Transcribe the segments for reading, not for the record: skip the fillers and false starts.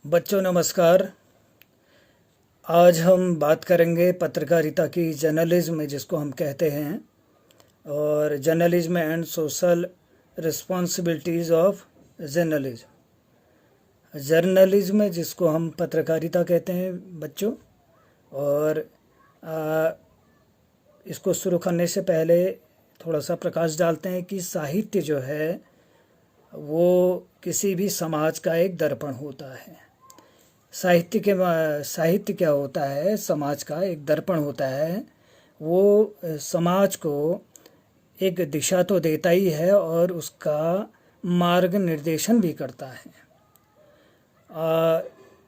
बच्चों नमस्कार। आज हम बात करेंगे पत्रकारिता की, जर्नलिज्म जिसको हम कहते हैं, और journalism and social responsibilities of journalism. Journalism जिसको हम पत्रकारिता कहते हैं बच्चों। और इसको शुरू करने से पहले थोड़ा सा प्रकाश डालते हैं कि साहित्य जो है वो किसी भी समाज का एक दर्पण होता है। साहित्य क्या होता है? समाज का एक दर्पण होता है। वो समाज को एक दिशा तो देता ही है और उसका मार्ग निर्देशन भी करता है।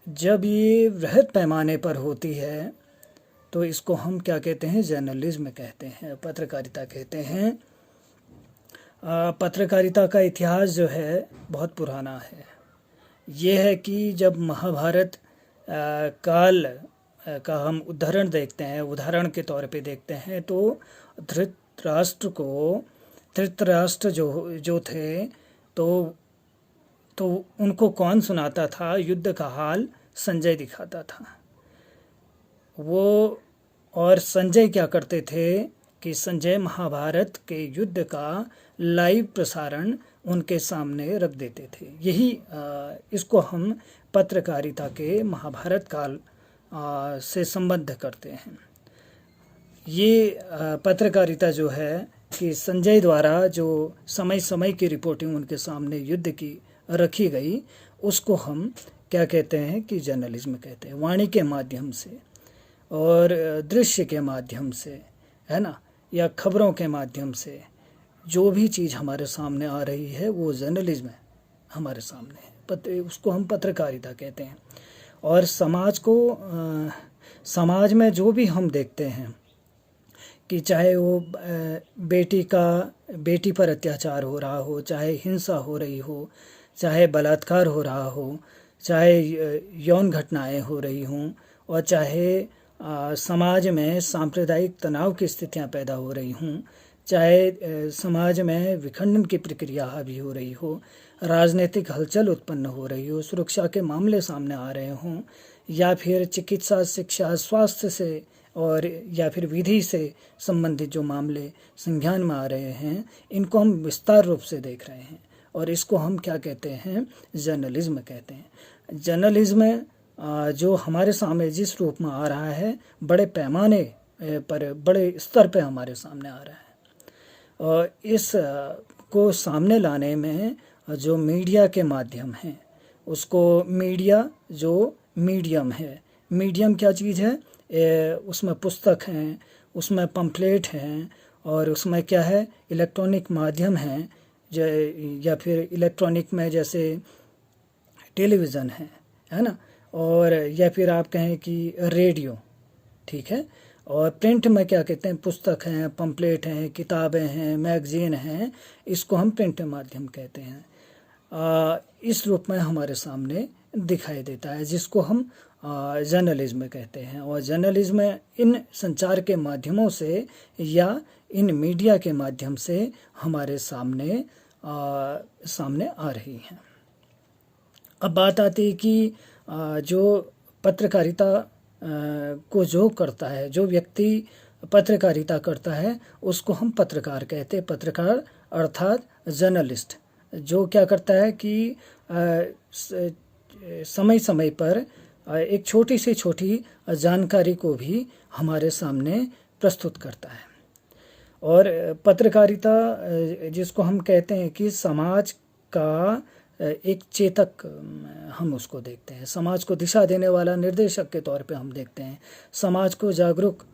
जब ये वृहद पैमाने पर होती है तो इसको हम क्या कहते हैं? जर्नलिज्म कहते हैं, पत्रकारिता कहते हैं। पत्रकारिता का इतिहास जो है बहुत पुराना है। ये है कि जब महाभारत काल का हम उदाहरण देखते हैं, उदाहरण के तौर पे देखते हैं, तो धृतराष्ट्र जो थे तो उनको कौन सुनाता था? युद्ध का हाल संजय दिखाता था वो। और संजय क्या करते थे कि संजय महाभारत के युद्ध का लाइव प्रसारण उनके सामने रख देते थे। यही इसको हम पत्रकारिता के महाभारत काल से संबद्ध करते हैं। ये पत्रकारिता जो है कि संजय द्वारा जो समय समय की रिपोर्टिंग उनके सामने युद्ध की रखी गई, उसको हम क्या कहते हैं? कि जर्नलिज्म कहते हैं। वाणी के माध्यम से और दृश्य के माध्यम से, है ना, या खबरों के माध्यम से जो भी चीज़ हमारे सामने आ रही है वो जर्नलिज्म है, हमारे सामने है। उसको हम पत्रकारिता कहते हैं। और समाज में जो भी हम देखते हैं कि चाहे वो बेटी पर अत्याचार हो रहा हो, चाहे हिंसा हो रही हो, चाहे बलात्कार हो रहा हो, चाहे यौन घटनाएं हो रही हों, और चाहे समाज में सांप्रदायिक तनाव की स्थितियां पैदा हो रही हों, चाहे समाज में विखंडन की प्रक्रिया हावी हो रही हो, राजनीतिक हलचल उत्पन्न हो रही हो, सुरक्षा के मामले सामने आ रहे हों, या फिर चिकित्सा, शिक्षा, स्वास्थ्य से और या फिर विधि से संबंधित जो मामले संज्ञान में आ रहे हैं, इनको हम विस्तार रूप से देख रहे हैं। और इसको हम क्या कहते हैं? जर्नलिज्म कहते हैं। जर्नलिज्म जो हमारे सामने जिस रूप में आ रहा है, बड़े पैमाने पर, बड़े स्तर पे हमारे सामने आ रहा है। और इस को सामने लाने में जो मीडिया के माध्यम हैं, उसको मीडिया जो मीडियम है, मीडियम क्या चीज़ है? उसमें पुस्तक हैं, उसमें पम्फलेट हैं, और उसमें क्या है? इलेक्ट्रॉनिक माध्यम हैं, या फिर इलेक्ट्रॉनिक में जैसे टेलीविज़न है ना, और या फिर आप कहें कि रेडियो, ठीक है। और प्रिंट में क्या कहते हैं? पुस्तक हैं, पम्फलेट हैं, किताबें हैं, मैगजीन हैं, इसको हम प्रिंट माध्यम कहते हैं। इस रूप में हमारे सामने दिखाई देता है, जिसको हम जर्नलिज्म कहते हैं। और जर्नलिज्म इन संचार के माध्यमों से या इन मीडिया के माध्यम से हमारे सामने आ रही हैं। अब बात आती है कि जो पत्रकारिता को जो करता है, जो व्यक्ति पत्रकारिता करता है, उसको हम पत्रकार कहते हैं। पत्रकार अर्थात जर्नलिस्ट, जो क्या करता है कि समय समय पर एक छोटी से छोटी जानकारी को भी हमारे सामने प्रस्तुत करता है। और पत्रकारिता जिसको हम कहते हैं कि समाज का एक चेतक, हम उसको देखते हैं। समाज को दिशा देने वाला निर्देशक के तौर पे हम देखते हैं। समाज को जागरूक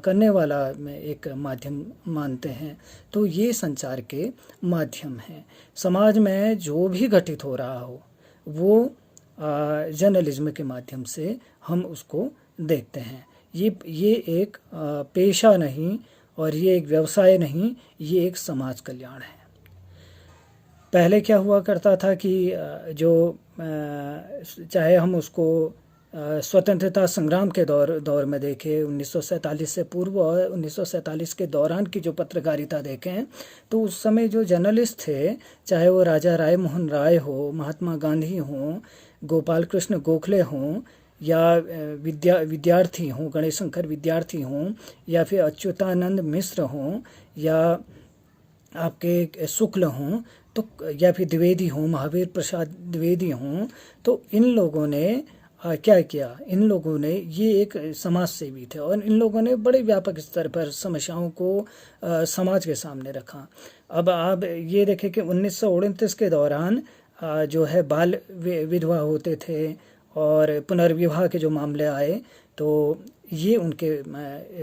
करने वाला एक माध्यम मानते हैं। तो ये संचार के माध्यम हैं। समाज में जो भी घटित हो रहा हो वो जर्नलिज्म के माध्यम से हम उसको देखते हैं। ये एक पेशा नहीं और ये एक व्यवसाय नहीं, ये एक समाज कल्याण है। पहले क्या हुआ करता था कि जो चाहे हम उसको स्वतंत्रता संग्राम के दौर में देखें, 1947 से पूर्व और 1947 के दौरान की जो पत्रकारिता देखें, तो उस समय जो जर्नलिस्ट थे, चाहे वो राजा राय मोहन राय हो, महात्मा गांधी हों, गोपाल कृष्ण गोखले हों, या विद्यार्थी हों, गणेश शंकर विद्यार्थी हों, या फिर अच्युतानंद मिश्र हों, या आपके शुक्ल हों, तो या फिर द्विवेदी हों, महावीर प्रसाद द्विवेदी हों, तो इन लोगों ने क्या किया? इन लोगों ने, ये एक समाज सेवी थे और इन लोगों ने बड़े व्यापक स्तर पर समस्याओं को समाज के सामने रखा। अब आप ये देखें कि 1939 के दौरान जो है बाल विधवा होते थे और पुनर्विवाह के जो मामले आए, तो ये उनके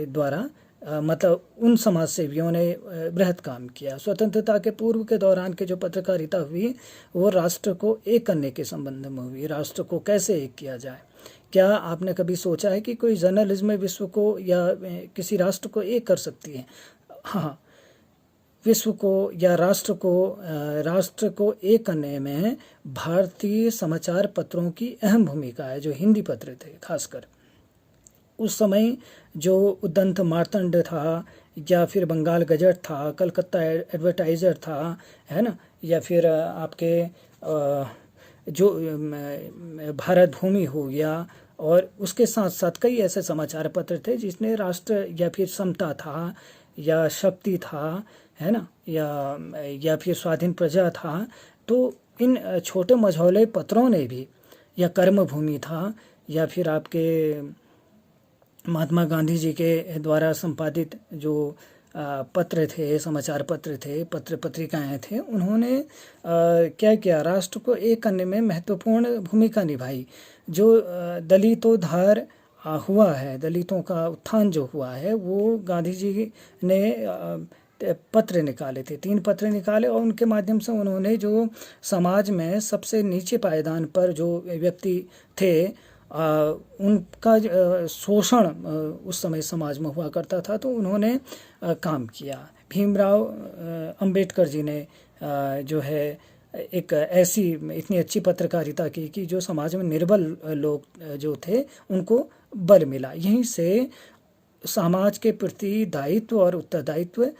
द्वारा मतलब उन समाज सेवियों ने बृहत काम किया। स्वतंत्रता के पूर्व के दौरान के जो पत्रकारिता हुई, वो राष्ट्र को एक करने के संबंध में हुई, राष्ट्र को कैसे एक किया जाए। क्या आपने कभी सोचा है कि कोई जर्नलिज्म विश्व को या किसी राष्ट्र को एक कर सकती है? हाँ, विश्व को या राष्ट्र को एक करने में भारतीय समाचार पत्रों की अहम भूमिका है, जो हिंदी पत्र थे खासकर। उस समय जो उदंत मार्तंड था, या फिर बंगाल गजट था, कलकत्ता एडवर्टाइज़र था, है ना, या फिर आपके जो भारत भूमि हो गया, और उसके साथ साथ कई ऐसे समाचार पत्र थे जिसने राष्ट्र या फिर समता था, या शक्ति था, है ना, या फिर स्वाधीन प्रजा था। तो इन छोटे मझौले पत्रों ने भी, या कर्मभूमि था, या फिर आपके महात्मा गांधी जी के द्वारा संपादित जो पत्र थे, समाचार पत्र थे, पत्र पत्रिकाएं थे, उन्होंने क्या किया? राष्ट्र को एक करने में महत्वपूर्ण भूमिका निभाई। जो दलितोद्धार हुआ है, दलितों का उत्थान जो हुआ है, वो गांधी जी ने पत्र निकाले थे, 3 पत्र निकाले, और उनके माध्यम से उन्होंने जो समाज में सबसे नीचे पायदान पर जो व्यक्ति थे, उनका शोषण उस समय समाज में हुआ करता था, तो उन्होंने काम किया। भीमराव अंबेडकर जी ने जो है एक ऐसी इतनी अच्छी पत्रकारिता की कि जो समाज में निर्बल लोग जो थे, उनको बल मिला। यहीं से समाज के प्रति दायित्व और उत्तरदायित्व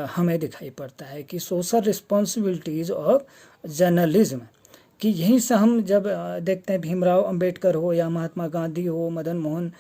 हमें दिखाई पड़ता है कि सोशल रिस्पॉन्सिबिलिटीज़ ऑफ जर्नलिज्म, कि यहीं से हम जब देखते हैं भीमराव अंबेडकर हो, या महात्मा गांधी हो, मदन मोहन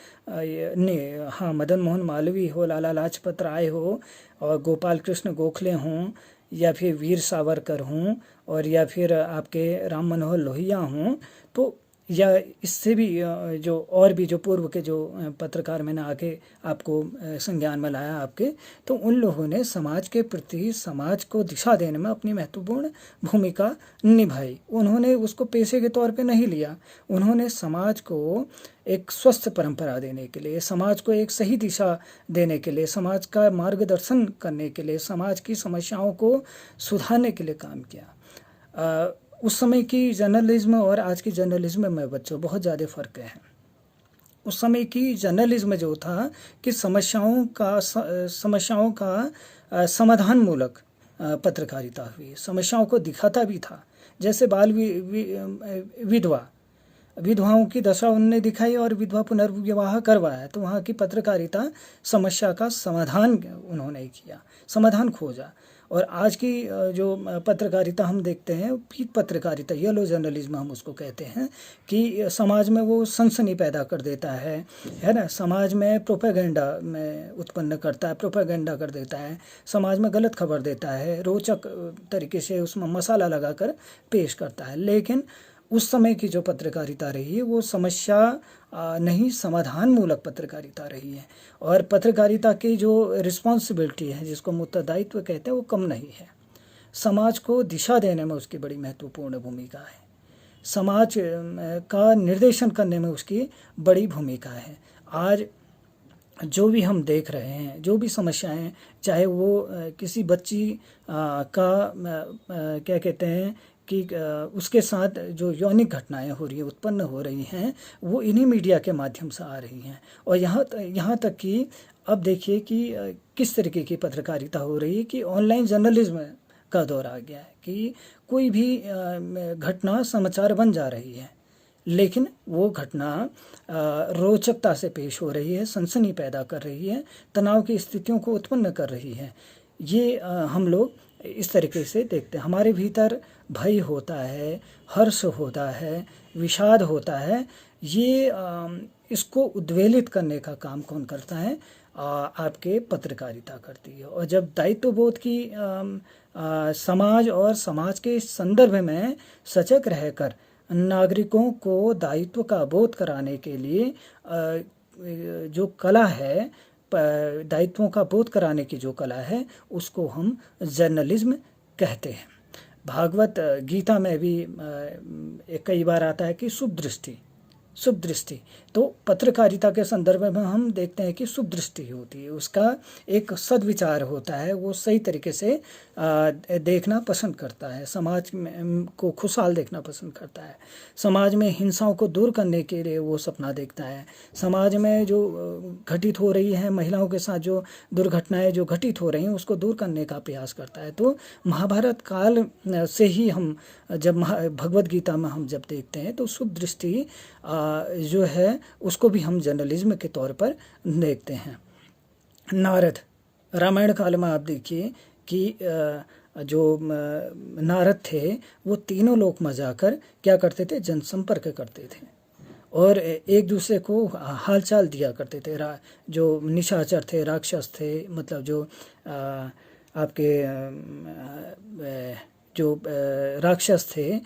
मालवीय हो, लाला लाजपत राय हो, और गोपाल कृष्ण गोखले हों, या फिर वीर सावरकर हों, और या फिर आपके राम मनोहर लोहिया हों, तो या इससे भी जो और भी जो पूर्व के जो पत्रकार मैंने आगे आपको संज्ञान में लाया आपके, तो उन लोगों ने समाज के प्रति, समाज को दिशा देने में अपनी महत्वपूर्ण भूमिका निभाई। उन्होंने उसको पेशे के तौर पे नहीं लिया, उन्होंने समाज को एक स्वस्थ परंपरा देने के लिए, समाज को एक सही दिशा देने के लिए, समाज का मार्गदर्शन करने के लिए, समाज की समस्याओं को सुधारने के लिए काम किया। उस समय की जर्नलिज्म और आज की जर्नलिज्म में बच्चों बहुत ज़्यादा फ़र्क है। उस समय की जर्नलिज्म जो था कि समस्याओं का समाधान मूलक पत्रकारिता हुई, समस्याओं को दिखाता भी था। जैसे बाल विधवाओं की दशा उन्होंने दिखाई और विधवा पुनर्विवाह करवाया, तो वहाँ की पत्रकारिता समस्या का समाधान उन्होंने किया, समाधान खोजा। और आज की जो पत्रकारिता हम देखते हैं, पीक पत्रकारिता, येलो जर्नलिज्म हम उसको कहते हैं, कि समाज में वो सनसनी पैदा कर देता है ना, समाज में प्रोपेगेंडा में उत्पन्न करता है, प्रोपेगेंडा कर देता है, समाज में गलत खबर देता है, रोचक तरीके से उसमें मसाला लगाकर पेश करता है। लेकिन उस समय की जो पत्रकारिता रही है, वो समस्या नहीं, समाधान मूलक पत्रकारिता रही है। और पत्रकारिता की जो रिस्पॉन्सिबिलिटी है, जिसको हम उत्तरदायित्व कहते हैं, वो कम नहीं है। समाज को दिशा देने में उसकी बड़ी महत्वपूर्ण भूमिका है, समाज का निर्देशन करने में उसकी बड़ी भूमिका है। आज जो भी हम देख रहे हैं, जो भी समस्याएं, चाहे वो किसी बच्ची का क्या कहते हैं कि उसके साथ जो यौनिक घटनाएं हो रही हैं, उत्पन्न हो रही हैं, वो इन्हीं मीडिया के माध्यम से आ रही हैं। और यहाँ तक कि अब देखिए कि किस तरीके की पत्रकारिता हो रही है, कि ऑनलाइन जर्नलिज्म का दौर आ गया है, कि कोई भी घटना समाचार बन जा रही है, लेकिन वो घटना रोचकता से पेश हो रही है, सनसनी पैदा कर रही है, तनाव की स्थितियों को उत्पन्न कर रही है। ये हम लोग इस तरीके से देखते हैं। हमारे भीतर भय होता है, हर्ष होता है, विषाद होता है। ये इसको उद्वेलित करने का काम कौन करता है? आपके पत्रकारिता करती है। और जब दायित्वबोध की समाज और समाज के संदर्भ में सजग रहकर नागरिकों को दायित्व का बोध कराने के लिए जो कला है, दायित्वों का बोध कराने की जो कला है, उसको हम जर्नलिज्म कहते हैं। भागवत गीता में भी कई बार आता है कि शुभ दृष्टि, शुभ दृष्टि। तो पत्रकारिता के संदर्भ में हम देखते हैं कि शुभ दृष्टि होती है, उसका एक सद्विचार होता है, वो सही तरीके से देखना पसंद करता है, समाज को खुशहाल देखना पसंद करता है, समाज में हिंसाओं को दूर करने के लिए वो सपना देखता है, समाज में जो घटित हो रही है, महिलाओं के साथ जो दुर्घटनाएं जो घटित हो रही हैं, उसको दूर करने का प्रयास करता है। तो महाभारत काल से ही हम जब भगवद गीता में हम जब देखते हैं तो शुभ दृष्टि जो है उसको भी हम जर्नलिज्म के तौर पर देखते हैं। नारद, रामायण काल में आप देखिए कि जो नारद थे वो तीनों लोक में जाकर क्या करते थे? जनसंपर्क करते थे और एक दूसरे को हालचाल दिया करते थे। जो निशाचर थे, राक्षस थे, मतलब जो आपके जो राक्षस थे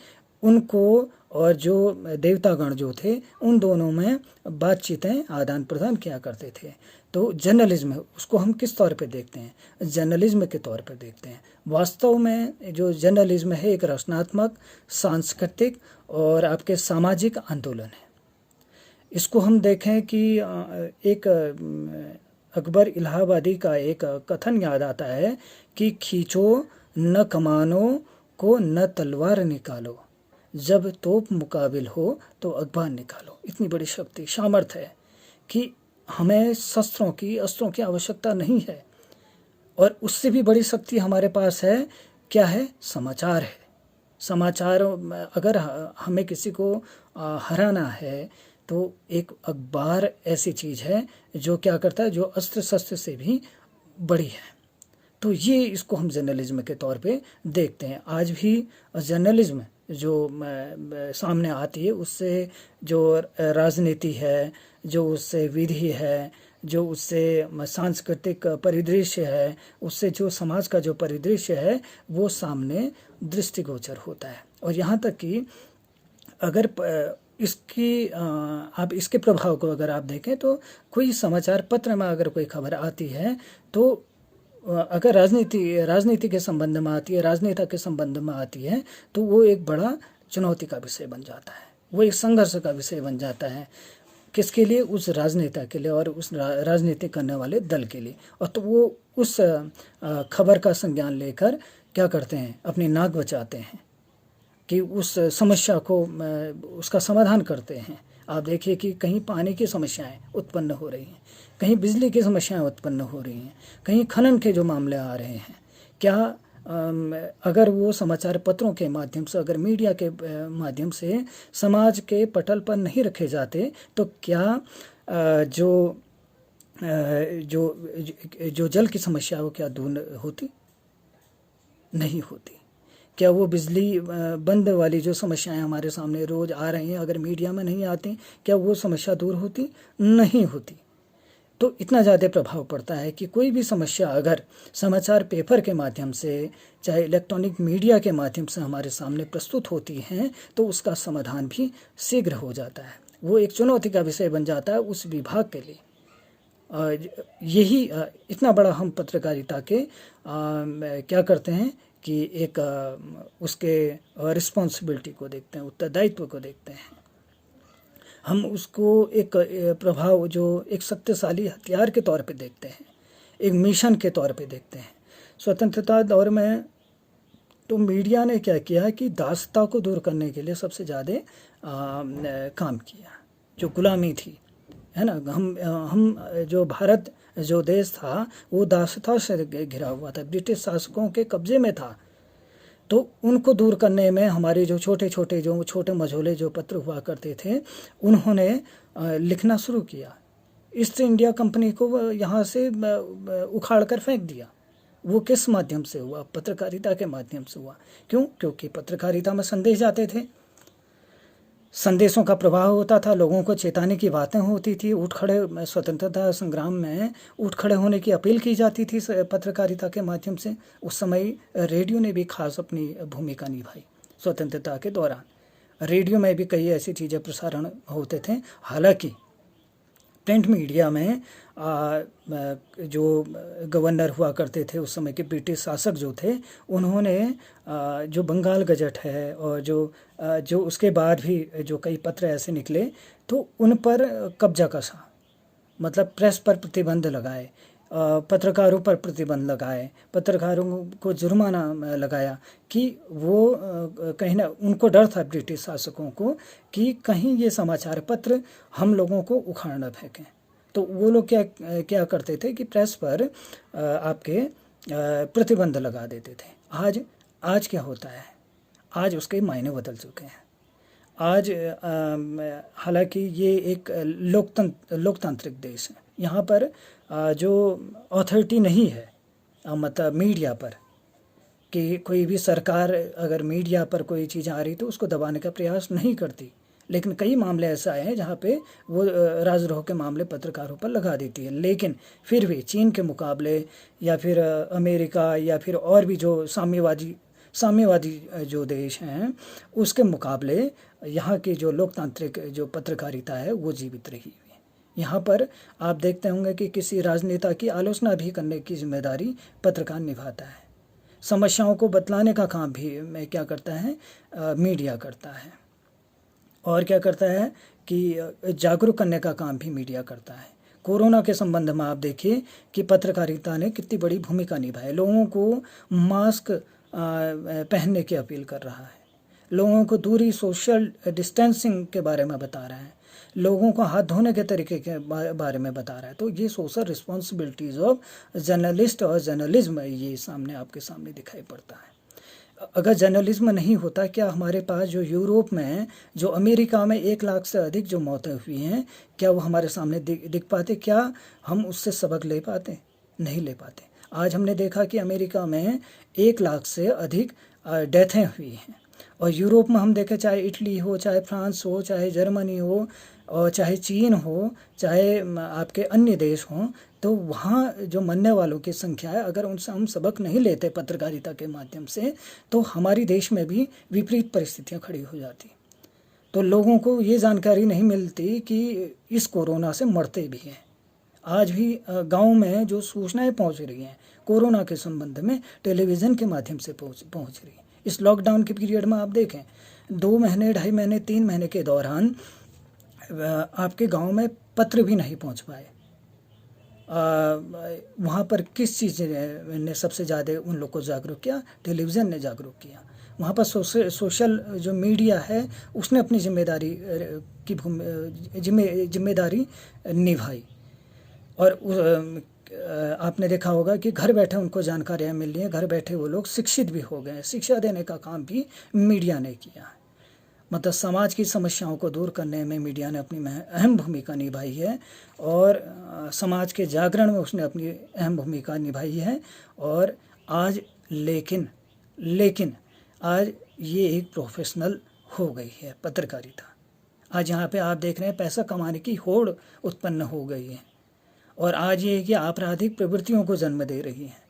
उनको, और जो देवतागण जो थे उन दोनों में बातचीतें आदान प्रदान किया करते थे। तो जर्नलिज्म उसको हम किस तौर पे देखते हैं? जर्नलिज्म के तौर पर देखते हैं। वास्तव में जो जर्नलिज्म है एक रचनात्मक, सांस्कृतिक और आपके सामाजिक आंदोलन है। इसको हम देखें कि एक अकबर इलाहाबादी का एक कथन याद आता है कि खींचो न कमानों को न तलवार निकालो, जब तोप मुकाबिल हो तो अखबार निकालो। इतनी बड़ी शक्ति, सामर्थ्य है कि हमें शस्त्रों की, अस्त्रों की आवश्यकता नहीं है। और उससे भी बड़ी शक्ति हमारे पास है, क्या है? समाचार है। समाचार, अगर हमें किसी को हराना है तो एक अखबार ऐसी चीज़ है जो क्या करता है, जो अस्त्र शस्त्र से भी बड़ी है। तो ये इसको हम जर्नलिज्म के तौर पे देखते हैं। आज भी जर्नलिज्म जो सामने आती है उससे जो राजनीति है, जो उससे विधि है, जो उससे सांस्कृतिक परिदृश्य है, उससे जो समाज का जो परिदृश्य है वो सामने दृष्टिगोचर होता है। और यहाँ तक कि अगर इसकी आप इसके प्रभाव को अगर आप देखें तो कोई समाचार पत्र में अगर कोई खबर आती है तो अगर राजनीति के संबंध में आती है, राजनेता के संबंध में आती है, तो वो एक बड़ा चुनौती का विषय बन जाता है, वो एक संघर्ष का विषय बन जाता है। किसके लिए? उस राजनेता के लिए और उस राजनीति करने वाले दल के लिए। और तो वो उस खबर का संज्ञान लेकर क्या करते हैं? अपनी नाक बचाते हैं कि उस समस्या को उसका समाधान करते हैं। आप देखिए कि कहीं पानी की समस्याएं उत्पन्न हो रही हैं, कहीं बिजली की समस्याएं उत्पन्न हो रही हैं, कहीं खनन के जो मामले आ रहे हैं। क्या अगर वो समाचार पत्रों के माध्यम से, अगर मीडिया के माध्यम से समाज के पटल पर नहीं रखे जाते तो क्या जो जल की समस्या वो क्या दूर होती? नहीं होती। क्या वो बिजली बंद वाली जो समस्याएं हमारे सामने रोज आ रही हैं, अगर मीडिया में नहीं आती, क्या वो समस्या दूर होती? नहीं होती। तो इतना ज़्यादा प्रभाव पड़ता है कि कोई भी समस्या अगर समाचार पेपर के माध्यम से, चाहे इलेक्ट्रॉनिक मीडिया के माध्यम से हमारे सामने प्रस्तुत होती हैं तो उसका समाधान भी शीघ्र हो जाता है। वो एक चुनौती का विषय बन जाता है उस विभाग के लिए। यही इतना बड़ा हम पत्रकारिता के क्या करते हैं कि एक उसके रिस्पॉन्सिबिलिटी को देखते हैं, उत्तरदायित्व को देखते हैं। हम उसको एक प्रभाव, जो एक शक्तिशाली हथियार के तौर पे देखते हैं, एक मिशन के तौर पे देखते हैं। स्वतंत्रता दौर में तो मीडिया ने क्या किया कि दासता को दूर करने के लिए सबसे ज़्यादा काम किया। जो गुलामी थी, है ना, हम जो भारत जो देश था वो दासता से घिरा हुआ था, ब्रिटिश शासकों के कब्जे में था। तो उनको दूर करने में हमारे जो छोटे मझोले जो पत्र हुआ करते थे, उन्होंने लिखना शुरू किया। ईस्ट इंडिया कंपनी को यहाँ से उखाड़ कर फेंक दिया। वो किस माध्यम से हुआ? पत्रकारिता के माध्यम से हुआ। क्यों? क्योंकि पत्रकारिता में संदेश आते थे, संदेशों का प्रवाह होता था, लोगों को चेताने की बातें होती थी, उठ खड़े स्वतंत्रता संग्राम में उठ खड़े होने की अपील की जाती थी पत्रकारिता के माध्यम से। उस समय रेडियो ने भी खास अपनी भूमिका निभाई। स्वतंत्रता के दौरान रेडियो में भी कई ऐसी चीज़ें प्रसारण होते थे। हालांकि प्रिंट मीडिया में जो गवर्नर हुआ करते थे उस समय के ब्रिटिश शासक जो थे, उन्होंने जो बंगाल गजट है और जो उसके बाद भी जो कई पत्र ऐसे निकले, तो उन पर कब्जा कसा। मतलब प्रेस पर प्रतिबंध लगाए, पत्रकारों पर प्रतिबंध लगाए, पत्रकारों को जुर्माना लगाया कि वो कहीं ना, उनको डर था ब्रिटिश शासकों को कि कहीं ये समाचार पत्र हम लोगों को उखाड़ न फेंकें। तो वो लोग क्या करते थे कि प्रेस पर आपके प्रतिबंध लगा देते थे। आज क्या होता है? आज उसके मायने बदल चुके हैं। आज हालांकि ये एक लोकतांत्रिक देश है, यहाँ पर जो अथॉरिटी नहीं है, मतलब मीडिया पर, कि कोई भी सरकार अगर मीडिया पर कोई चीज़ आ रही तो उसको दबाने का प्रयास नहीं करती। लेकिन कई मामले ऐसा है जहाँ पे वो राजद्रोह के मामले पत्रकारों पर लगा देती है। लेकिन फिर भी चीन के मुकाबले या फिर अमेरिका या फिर और भी जो साम्यवादी जो देश हैं, उसके मुकाबले यहाँ की जो लोकतांत्रिक जो पत्रकारिता है वो जीवित रही हुई है। यहाँ पर आप देखते होंगे कि किसी राजनेता की आलोचना भी करने की जिम्मेदारी पत्रकार निभाता है। समस्याओं को बतलाने का काम भी क्या करता है? मीडिया करता है। और क्या करता है कि जागरूक करने का काम भी मीडिया करता है। कोरोना के संबंध में आप देखिए कि पत्रकारिता ने कितनी बड़ी भूमिका निभाई। लोगों को मास्क पहनने की अपील कर रहा है, लोगों को दूरी, सोशल डिस्टेंसिंग के बारे में बता रहा है, लोगों को हाथ धोने के तरीके के बारे में बता रहा है। तो ये सोशल रिस्पॉन्सिबिलिटीज़ ऑफ जर्नलिस्ट और जर्नलिज्म ये आपके सामने दिखाई पड़ता है। अगर जर्नलिज्म नहीं होता, क्या हमारे पास जो यूरोप में, जो अमेरिका में 1 लाख से अधिक जो मौतें हुई हैं, क्या वो हमारे सामने दिख पाते? क्या हम उससे सबक ले पाते? नहीं ले पाते। आज हमने देखा कि अमेरिका में 1 लाख से अधिक डेथें हुई हैं, और यूरोप में हम देखें, चाहे इटली हो, चाहे फ्रांस हो, चाहे जर्मनी हो, और चाहे चीन हो, चाहे आपके अन्य देश हों, तो वहाँ जो मरने वालों की संख्या है, अगर उनसे हम सबक नहीं लेते पत्रकारिता के माध्यम से, तो हमारी देश में भी विपरीत परिस्थितियाँ खड़ी हो जाती। तो लोगों को ये जानकारी नहीं मिलती कि इस कोरोना से मरते भी हैं। आज भी गांव में जो सूचनाएं पहुंच रही हैं कोरोना के संबंध में, टेलीविज़न के माध्यम से पहुंच रही है। इस लॉकडाउन के पीरियड में आप देखें, 2 महीने, 2.5 महीने, 3 महीने के दौरान आपके गांव में पत्र भी नहीं पहुंच पाए। वहाँ पर किस चीज़ ने सबसे ज़्यादा उन लोग को जागरूक किया? टेलीविज़न ने जागरूक किया। वहाँ पर सोशल जो मीडिया है उसने अपनी जिम्मेदारी निभाई। और आपने देखा होगा कि घर बैठे उनको जानकारियाँ मिल रही हैं, घर बैठे वो लोग शिक्षित भी हो गए। शिक्षा देने का काम भी मीडिया ने किया। मतलब समाज की समस्याओं को दूर करने में मीडिया ने अपनी अहम भूमिका निभाई है, और समाज के जागरण में उसने अपनी अहम भूमिका निभाई है। और आज लेकिन आज ये एक प्रोफेशनल हो गई है पत्रकारिता। आज यहाँ पे आप देख रहे हैं पैसा कमाने की होड़ उत्पन्न हो गई है, और आज ये कि आपराधिक प्रवृत्तियों को जन्म दे रही है।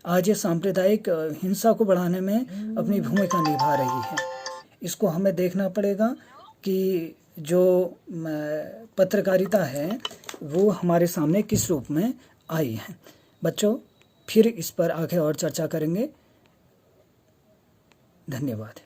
आज ये सांप्रदायिक हिंसा को बढ़ाने में अपनी भूमिका निभा रही है। इसको हमें देखना पड़ेगा कि जो पत्रकारिता है वो हमारे सामने किस रूप में आई है। बच्चों, फिर इस पर आगे और चर्चा करेंगे। धन्यवाद।